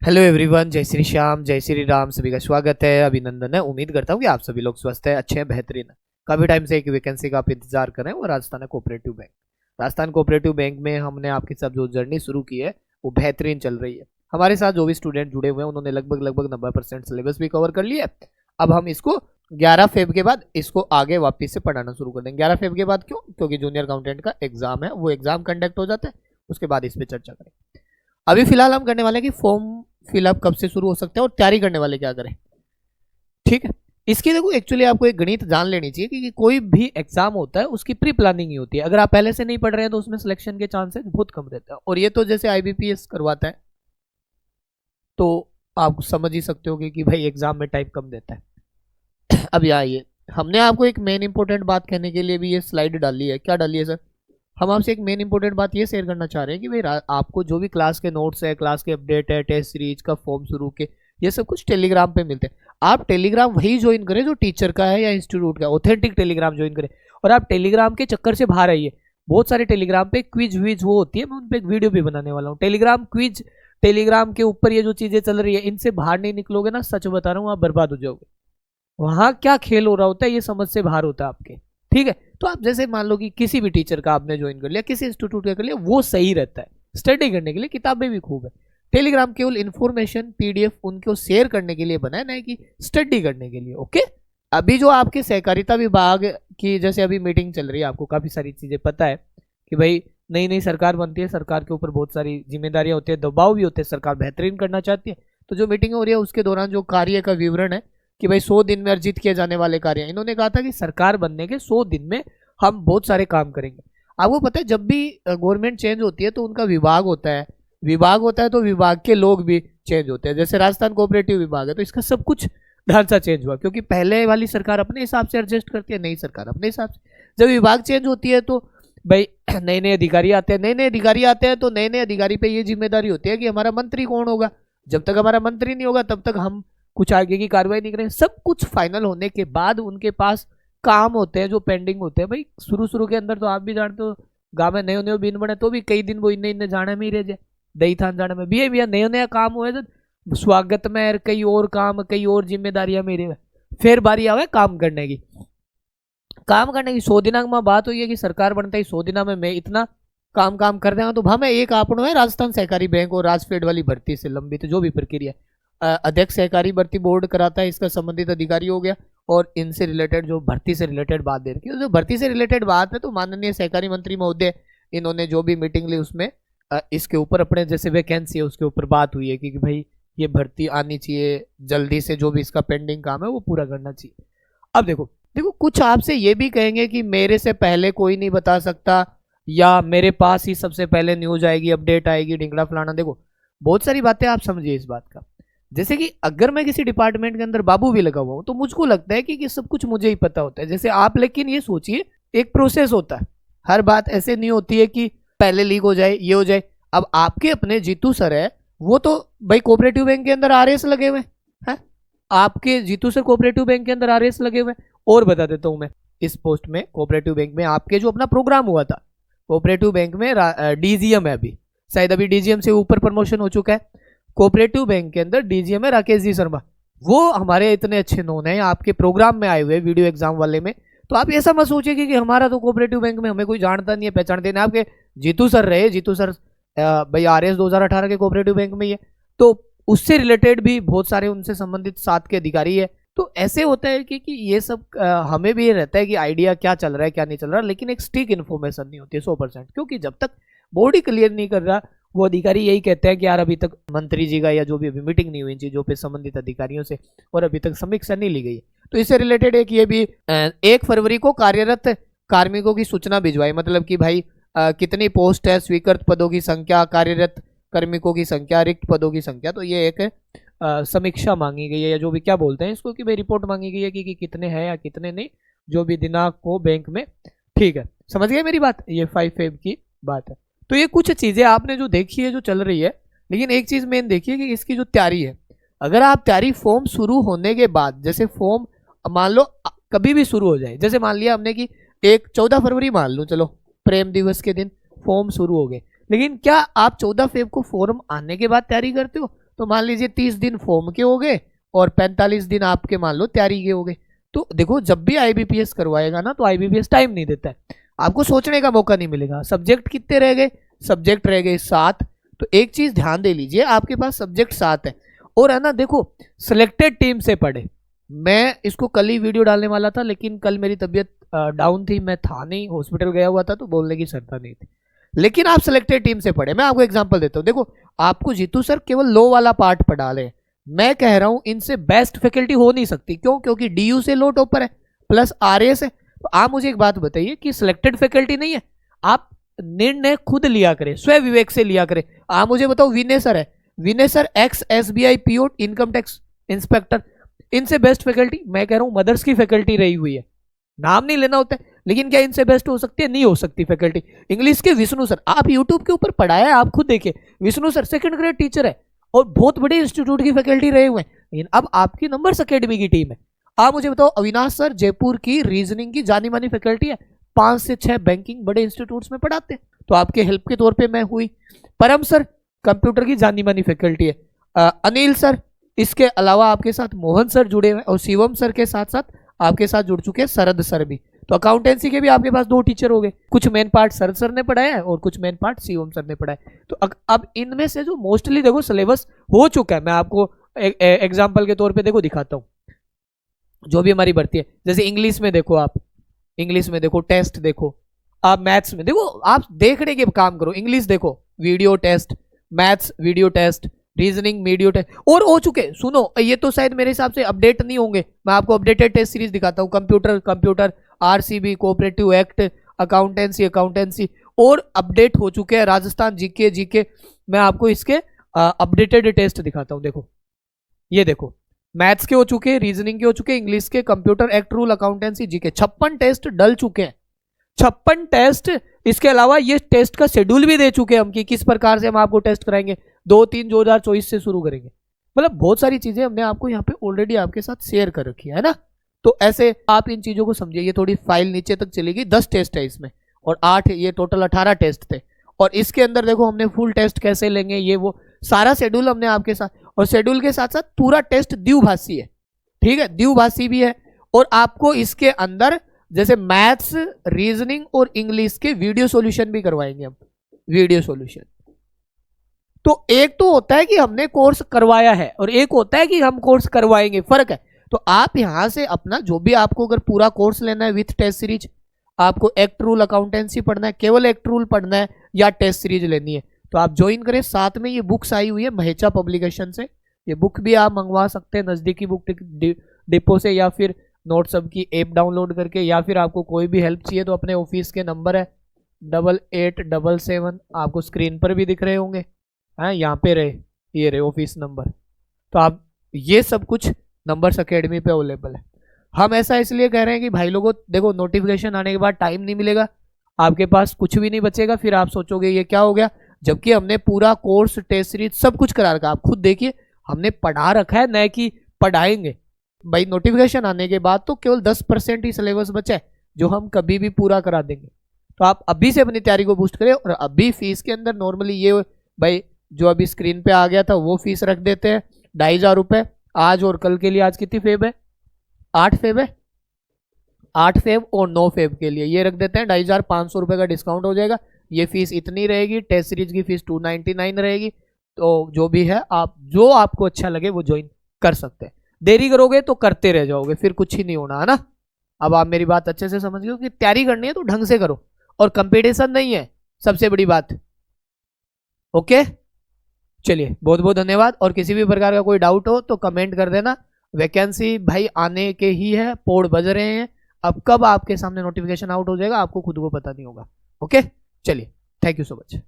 Hello everyone, जय श्री श्याम, जय श्री राम। सभी का स्वागत है, अभिनंदन है। उम्मीद करता हूँ कि आप सभी लोग स्वस्थ हैं, अच्छे हैं, बेहतरीन है। काफी टाइम से एक वैकेंसी का आप इंतजार कर रहे हैं, वो Rajasthan cooperative bank. Rajasthan cooperative bank में हमने आपके साथ जो जर्नी शुरू की है वो बेहतरीन चल रही है। हमारे साथ जो भी स्टूडेंट जुड़े हुए हैं उन्होंने लगभग लगभग 90% सिलेबस भी कवर कर लिया है। अब हम इसको 11 फेब के बाद इसको आगे वापस से पढ़ाना शुरू कर देंगे। 11 फेब के बाद क्यों? क्योंकि जूनियर अकाउंटेंट का एग्जाम है, वो एग्जाम कंडक्ट हो जाता है, उसके बाद इस पर चर्चा करें। अभी फिलहाल हम करने वाले हैं कि फॉर्म फिलअप कब से शुरू हो सकते हैं और तैयारी करने वाले क्या करें। ठीक है, इसकी देखो एक्चुअली आपको एक गणित जान लेनी चाहिए कि कोई भी एग्जाम होता है उसकी प्री प्लानिंग ही होती है। अगर आप पहले से नहीं पढ़ रहे हैं तो उसमें सिलेक्शन के चांसेस बहुत कम रहते हैं। और ये तो जैसे आईबीपीएस करवाता है तो आप समझ ही सकते हो कि भाई एग्जाम में टाइम कम देता है। अब यहाँ ये हमने आपको एक मेन इंपॉर्टेंट बात कहने के लिए भी ये स्लाइड डाली है। क्या डाली है सर? हम आपसे एक मेन इंपॉर्टेंट बात ये शेयर करना चाह रहे हैं कि भाई आपको जो भी क्लास के नोट्स है, क्लास के अपडेट है, टेस्ट सीरीज का फॉर्म शुरू के, ये सब कुछ टेलीग्राम पे मिलते हैं। आप टेलीग्राम वही ज्वाइन करें जो टीचर का है या इंस्टीट्यूट का, ऑथेंटिक टेलीग्राम ज्वाइन करें। और आप टेलीग्राम के चक्कर से बाहर आइए। बहुत सारे टेलीग्राम पे क्विज विज वो होती है, मैं उन पर एक वीडियो भी बनाने वाला हूँ। टेलीग्राम क्विज, टेलीग्राम के ऊपर ये जो चीजें चल रही है, इनसे बाहर नहीं निकलोगे ना, सच बता रहा हूँ, आप बर्बाद हो जाओगे। वहां क्या खेल हो रहा होता है ये समझ से बाहर होता है आपके। ठीक है, तो आप जैसे मान लो कि किसी भी टीचर का आपने ज्वाइन कर लिया, किसी इंस्टीट्यूट का कर लिया, वो सही रहता है स्टडी करने के लिए। किताबें भी खूब है। टेलीग्राम केवल इंफॉर्मेशन पीडीएफ उनको शेयर करने के लिए बना है, नहीं कि स्टडी करने के लिए। ओके, अभी जो आपके सहकारिता विभाग की जैसे अभी मीटिंग चल रही है, आपको काफी सारी चीजें पता है कि भाई नई नई सरकार बनती है, सरकार के ऊपर बहुत सारी जिम्मेदारियां होती है, दबाव भी होते हैं, सरकार बेहतरीन करना चाहती है। तो जो मीटिंग हो रही है उसके दौरान जो कार्य का विवरण है कि भाई 100 दिन में अर्जित किए जाने वाले कार्य, इन्होंने कहा था कि सरकार बनने के 100 दिन में हम बहुत सारे काम करेंगे। आपको पता है जब भी गवर्नमेंट चेंज होती है तो उनका विभाग होता है, विभाग होता है तो विभाग के लोग भी चेंज होते हैं। जैसे राजस्थान कोऑपरेटिव विभाग है तो इसका सब कुछ ढांचा चेंज हुआ, क्योंकि पहले वाली सरकार अपने हिसाब से एडजस्ट करती है, नई सरकार अपने हिसाब से। जब विभाग चेंज होती है तो भाई नए नए अधिकारी आते हैं, नए नए अधिकारी आते हैं तो नए नए अधिकारी पे ये जिम्मेदारी होती है कि हमारा मंत्री कौन होगा। जब तक हमारा मंत्री नहीं होगा तब तक हम कुछ आगे की कार्रवाई नहीं करें। सब कुछ फाइनल होने के बाद उनके पास काम होते हैं जो पेंडिंग होते हैं। भाई शुरू शुरू के अंदर तो आप भी जानते हो, गाँव में नए नए बिन बने तो भी कई दिन वो इन्ने इन्ने जाने में ही रह जाए, दही थान जाने में भी भैया नया नया काम हुआ है तो स्वागत में कई और काम, कई और जिम्मेदारियां मेरे में। फिर बारी आवे काम करने की। काम करने की 100 दिना में बात हुई है कि सरकार बनता ही 100 दिना में मैं इतना काम काम कर देगा। तो भाई एक आपनो है राजस्थान सहकारी बैंक और राजफेड वाली भर्ती से लंबित जो भी प्रक्रिया अध्यक्ष सहकारी भर्ती बोर्ड कराता है, इसका संबंधित अधिकारी हो गया। और इनसे रिलेटेड जो भर्ती से रिलेटेड बात दे रखी है, जो भर्ती से रिलेटेड बात है तो माननीय सहकारी मंत्री महोदय इन्होंने जो भी मीटिंग ली उसमें इसके ऊपर अपने जैसे वैकेंसी है उसके ऊपर बात हुई है कि भाई ये भर्ती आनी चाहिए जल्दी से, जो भी इसका पेंडिंग काम है वो पूरा करना चाहिए। अब देखो देखो कुछ आपसे ये भी कहेंगे कि मेरे से पहले कोई नहीं बता सकता, या मेरे पास ही सबसे पहले न्यूज आएगी, अपडेट आएगी, ढिंगड़ा फलाना। देखो बहुत सारी बातें आप समझिए इस बात का। जैसे कि अगर मैं किसी डिपार्टमेंट के अंदर बाबू भी लगा हुआ हूं तो मुझको लगता है कि सब कुछ मुझे ही पता होता है जैसे आप। लेकिन ये सोचिए एक प्रोसेस होता है, हर बात ऐसे नहीं होती है कि पहले लीक हो जाए ये हो जाए। अब आपके अपने जीतू सर है, वो तो भाई कोऑपरेटिव बैंक के अंदर आरएस लगे हुए हैं। आपके जीतू सर कोऑपरेटिव बैंक के अंदर आरएस लगे हुए। और बता देता हूं मैं, इस पोस्ट में कोऑपरेटिव बैंक में आपके जो अपना प्रोग्राम हुआ था कोऑपरेटिव बैंक में डीजीएम है, अभी शायद अभी डीजीएम से ऊपर प्रमोशन हो चुका है। कोऑपरेटिव बैंक के अंदर डीजीएम है राकेश जी शर्मा, वो हमारे इतने अच्छे नोन है, आपके प्रोग्राम में आए हुए वीडियो एग्जाम वाले में। तो आप ऐसा मत सोचिए कि हमारा तो कोऑपरेटिव बैंक में हमें कोई जानता नहीं है, पहचानते नहीं। आपके जीतू सर रहे, जीतू सर भाई आरएस 2018 के कोऑपरेटिव बैंक में ही है, तो उससे रिलेटेड भी बहुत सारे उनसे संबंधित साथ के अधिकारी है। तो ऐसे होता है कि ये सब हमें भी ये रहता है कि आइडिया क्या चल रहा है क्या नहीं चल रहा, लेकिन एक स्टिक इन्फॉर्मेशन नहीं होती है 100%, क्योंकि जब तक बोर्ड ही क्लियर नहीं कर रहा वो अधिकारी यही कहते हैं कि यार अभी तक मंत्री जी का या जो भी अभी मीटिंग नहीं हुई चीजों पे संबंधित अधिकारियों से, और अभी तक समीक्षा नहीं ली गई। तो इससे रिलेटेड एक ये भी 1 फरवरी को कार्यरत कार्मिकों की सूचना भिजवाई, मतलब कि भाई कितनी पोस्ट है, स्वीकृत पदों की संख्या, कार्यरत कार्मिकों की संख्या, रिक्त पदों की संख्या। तो ये एक समीक्षा मांगी गई है, या जो भी क्या बोलते हैं इसको, कि भाई रिपोर्ट मांगी गई है कि कितने हैं या कितने नहीं, जो भी दिनांक को बैंक में। ठीक है, समझ गए मेरी बात, ये 5 फेब की बात है। तो ये कुछ चीजें आपने जो देखी है जो चल रही है, लेकिन एक चीज मेन देखिए कि इसकी जो तैयारी है, अगर आप तैयारी फॉर्म शुरू होने के बाद, जैसे फॉर्म मान लो कभी भी शुरू हो जाए, जैसे मान लिया हमने कि 14 फरवरी मान लो, चलो प्रेम दिवस के दिन फॉर्म शुरू हो गए, लेकिन क्या आप 14 फेब को फॉर्म आने के बाद तैयारी करते हो? तो मान लीजिए 30 दिन फॉर्म के हो गए और 45 दिन आपके मान लो तैयारी के हो गए। तो देखो जब भी आईबीपीएस करवाएगा ना तो आईबीपीएस टाइम नहीं देता है, आपको सोचने का मौका नहीं मिलेगा। सब्जेक्ट कितने रह गए, सब्जेक्ट रह गए 7। तो एक चीज ध्यान दे लीजिए, आपके पास सब्जेक्ट 7 है और है ना, देखो सिलेक्टेड टीम से पढ़े। मैं इसको कल ही वीडियो डालने वाला था लेकिन कल मेरी तबीयत डाउन थी, मैं था नहीं, हॉस्पिटल गया हुआ था, तो बोलने की क्षमता नहीं थी। लेकिन आप सिलेक्टेड टीम से पढ़े। मैं आपको एग्जांपल देता हूं, देखो आपको जीतू सर केवल लो वाला पार्ट पढ़ा ले, मैं कह रहा हूं इनसे बेस्ट फैकल्टी हो नहीं सकती। क्यों? क्योंकि डीयू से लो टॉपर है प्लस आरएस है। तो आप मुझे एक बात बताइए कि सिलेक्टेड फैकल्टी नहीं है, आप निर्णय खुद लिया करें, स्व विवेक से लिया करें। आप मुझे बताओ, विनय सर है, Vinay sir ex SBI PO income tax inspector, इनसे बेस्ट फैकल्टी मैं कह रहा हूं मदर्स की फैकल्टी रही हुई है, नाम नहीं लेना होता है, लेकिन क्या इनसे बेस्ट हो सकती है? नहीं हो सकती फैकल्टी। इंग्लिश के विष्णु सर, आप यूट्यूब के ऊपर पढ़ाया है, आप खुद देखिए, Vishnu sir second grade teacher है और बहुत बड़े इंस्टीट्यूट की फैकल्टी रहे हुए हैं, लेकिन अब आपकी नंबर्स अकेडमी की टीम है। आप मुझे बताओ, अविनाश सर जयपुर की रीजनिंग की जानी मानी फैकल्टी है, 5 से 6 बैंकिंग बड़े इंस्टीट्यूट्स में पढ़ाते हैं, तो आपके हेल्प के तौर पे मैं हुई। परम सर कंप्यूटर की जानी मानी फैकल्टी है। अनिल सर, इसके अलावा आपके साथ मोहन सर जुड़े हुए और शिवम सर के साथ साथ आपके साथ जुड़ चुके हैं शरद सर भी। तो अकाउंटेंसी के भी आपके पास 2 टीचर हो गए, कुछ मेन पार्ट शरद सर ने पढ़ाया है और कुछ मेन पार्ट शिवम सर ने पढ़ाया है। तो अब इनमें से जो मोस्टली देखो सिलेबस हो चुका है, मैं आपको एग्जाम्पल के तौर पे देखो दिखाता हूँ, जो भी हमारी भर्ती है। जैसे इंग्लिश में देखो, आप इंग्लिश में देखो टेस्ट देखो, आप मैथ्स में देखो, आप देखने के काम करो, इंग्लिश देखो video test, maths video test, reasoning video test और हो चुके। सुनो, ये तो शायद मेरे हिसाब से अपडेट नहीं होंगे, मैं आपको अपडेटेड टेस्ट सीरीज दिखाता हूँ। Computer RCB, cooperative act, accountancy और अपडेट हो चुके हैं। राजस्थान जीके, मैं आपको इसके अपडेटेड टेस्ट दिखाता हूँ। देखो ये देखो, मैथ्स के हो चुके, रीजनिंग के हो चुके, इंग्लिश के, computer act rule, accountancy GK, 56 test डल चुके हैं, 56 टेस्ट। इसके अलावा ये टेस्ट का शेड्यूल भी दे चुके हैं हम कि किस प्रकार से हम आपको टेस्ट कराएंगे, 2-3 2024 से शुरू करेंगे। मतलब बहुत सारी चीजें हमने आपको यहाँ पे ऑलरेडी आपके साथ शेयर कर रखी है ना। तो ऐसे आप इन चीजों को समझिए। ये थोड़ी फाइल नीचे तक चलेगी, 10 टेस्ट है इसमें और 8, ये टोटल 18 टेस्ट थे। और इसके अंदर देखो हमने फुल टेस्ट कैसे लेंगे, ये वो सारा शेड्यूल हमने आपके साथ, और शेड्यूल के साथ साथ पूरा टेस्ट द्विभाषी है, ठीक है, द्विभाषी भी है। और आपको इसके अंदर जैसे मैथ्स, रीजनिंग और इंग्लिश के वीडियो सॉल्यूशन भी करवाएंगे हम, वीडियो सॉल्यूशन। तो एक तो होता है कि हमने कोर्स करवाया है और एक होता है कि हम कोर्स करवाएंगे, फर्क है। तो आप यहां से अपना जो भी आपको अगर पूरा कोर्स लेना है विथ टेस्ट सीरीज, आपको एक्ट रूल अकाउंटेंसी पढ़ना है, केवल एक्ट रूल पढ़ना है या टेस्ट सीरीज लेनी है, तो आप ज्वाइन करें। साथ में ये बुक्स आई हुई है महेचा पब्लिकेशन से, ये बुक भी आप मंगवा सकते हैं नजदीकी बुक डिपो से, या फिर नोट्सअप की ऐप डाउनलोड करके, या फिर आपको कोई भी हेल्प चाहिए तो अपने ऑफिस के नंबर है 8877, आपको स्क्रीन पर भी दिख रहे होंगे, हाँ यहाँ पे रहे, ये रहे ऑफिस नंबर। तो आप ये सब कुछ नंबर्स अकेडमी पे अवेलेबल है। हम ऐसा इसलिए कह रहे हैं कि भाई लोगों देखो, नोटिफिकेशन आने के बाद टाइम नहीं मिलेगा, आपके पास कुछ भी नहीं बचेगा, फिर आप सोचोगे ये क्या हो गया, जबकि हमने पूरा कोर्स, टेस्ट सीरीज सब कुछ करा रखा है। आप खुद देखिए, हमने पढ़ा रखा है, न कि पढ़ाएंगे। भाई नोटिफिकेशन आने के बाद तो केवल 10% ही सिलेबस बचा है, जो हम कभी भी पूरा करा देंगे। तो आप अभी से अपनी तैयारी को बूस्ट करें। और अभी फीस के अंदर नॉर्मली ये भाई जो अभी स्क्रीन पे आ गया था वो फीस रख देते हैं 2500 रुपये आज और कल के लिए। आज कितनी फेब है? 8 फेब है, 8 फेब और 9 फेब के लिए ये रख देते हैं 2500 रुपये का डिस्काउंट हो जाएगा। ये फीस इतनी रहेगी। टेस्ट सीरीज की फीस 299 रहेगी। तो जो भी है, आप जो आपको अच्छा लगे वो ज्वाइन कर सकते हैं। देरी करोगे तो करते रह जाओगे, फिर कुछ ही नहीं होना, है ना। अब आप मेरी बात अच्छे से समझ गए कि तैयारी करनी है तो ढंग से करो, और कंपटीशन नहीं है सबसे बड़ी बात। ओके, चलिए बहुत बहुत धन्यवाद। और किसी भी प्रकार का कोई डाउट हो तो कमेंट कर देना। वैकेंसी भाई आने के ही है, पोर्ट बज रहे हैं, अब कब आपके सामने नोटिफिकेशन आउट हो जाएगा आपको खुद को पता नहीं होगा। ओके, चलिए, थैंक यू सो मच।